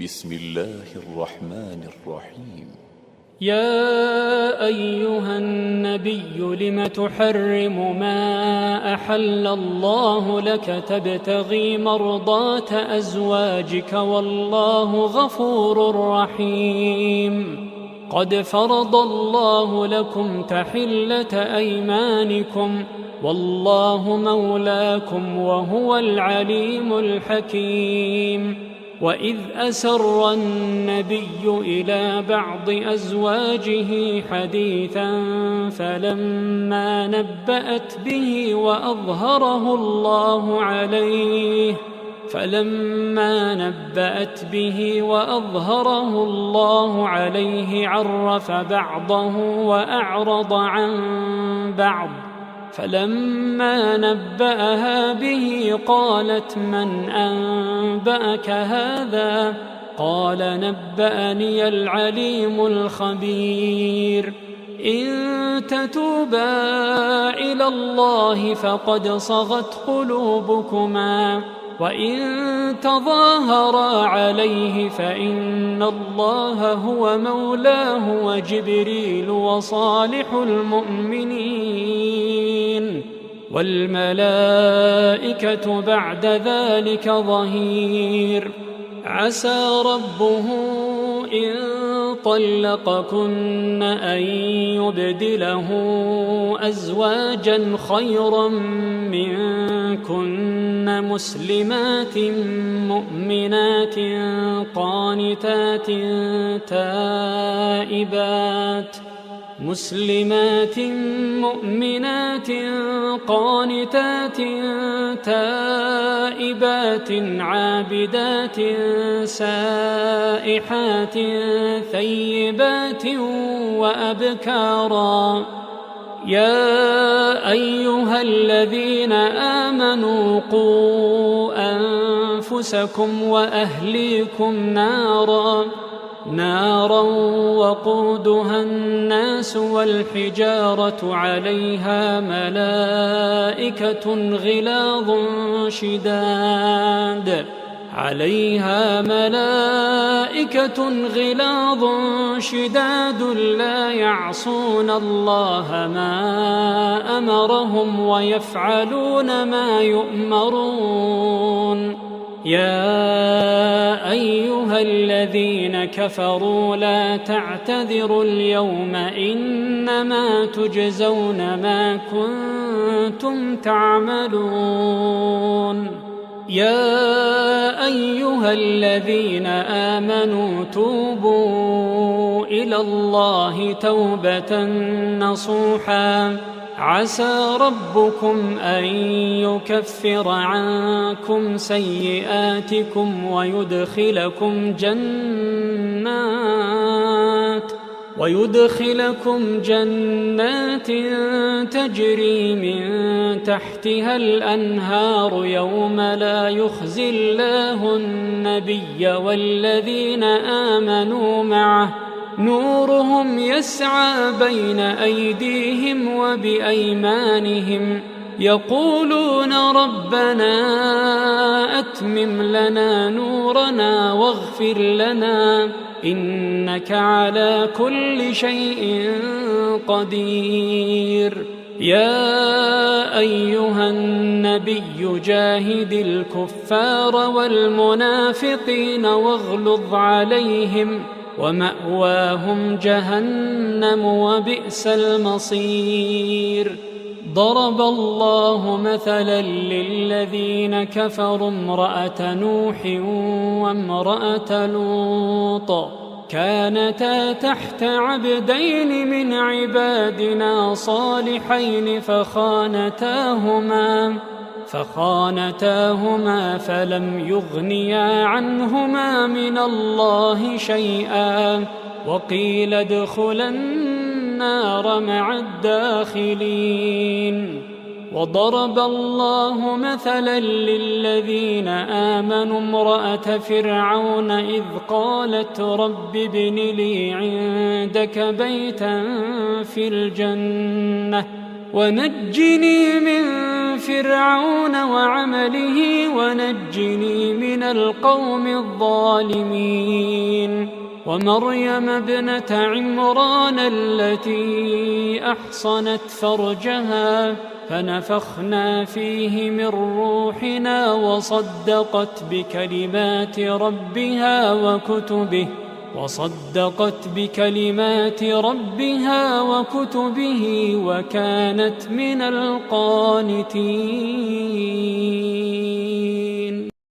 بسم الله الرحمن الرحيم. يا أيها النبي لم تحرم ما أحل الله لك تبتغي مرضات أزواجك والله غفور رحيم. قد فرض الله لكم تحلة أيمانكم والله مولاكم وهو العليم الحكيم. وإذ أسر النبي إلى بعض أزواجه حديثا فلما نبأت به وأظهره الله عليه عرف بعضه وأعرض عن بعض. فلما نبأها به قالت من أنبأك هذا؟ قال نبأني العليم الخبير. إن تتوبا إلى الله فقد صغت قلوبكما وإن تظاهرا عليه فإن الله هو مولاه وجبريل وصالح المؤمنين والملائكة بعد ذلك ظهير. عسى ربه إن طلقكن أن يبدله أزواجا خيرا منكن مسلمات مؤمنات قانتات تائبات عابدات سائحات ثيبات وأبكارا. يا أيها الذين آمنوا قوا أنفسكم وأهليكم نارا وقودها الناس والحجارة عليها ملائكة غلاظ شداد لا يعصون الله ما أمرهم ويفعلون ما يؤمرون. يا أيها الذين كفروا لا تعتذروا اليوم إنما تجزون ما كنتم تعملون. يا أيها الذين آمنوا توبوا إلى الله توبة نصوحا عسى ربكم أن يكفر عنكم سيئاتكم ويدخلكم جنات تجري من تحتها الأنهار يوم لا يخزي الله النبي والذين آمنوا معه نورهم يسعى بين أيديهم وبأيمانهم يقولون ربنا أتمم لنا نورنا واغفر لنا إنك على كل شيء قدير. يا أيها النبي جاهد الكفار والمنافقين واغلظ عليهم ومأواهم جهنم وبئس المصير. ضرب الله مثلا للذين كفروا امرأة نوح وامرأة لوط كانتا تحت عبدين من عبادنا صالحين فخانتاهما فلم يغنيا عنهما من الله شيئا وقيل ادخلا النار مع الداخلين. وضرب الله مثلا للذين آمنوا امرأة فرعون إذ قالت رب ابن لي عندك بيتا في الجنة ونجني من فرعون وعمله ونجني من القوم الظالمين. ومريم ابنة عمران التي أحصنت فرجها فنفخنا فيه من روحنا وصدقت بكلمات ربها وكتبه وكانت من القانتين.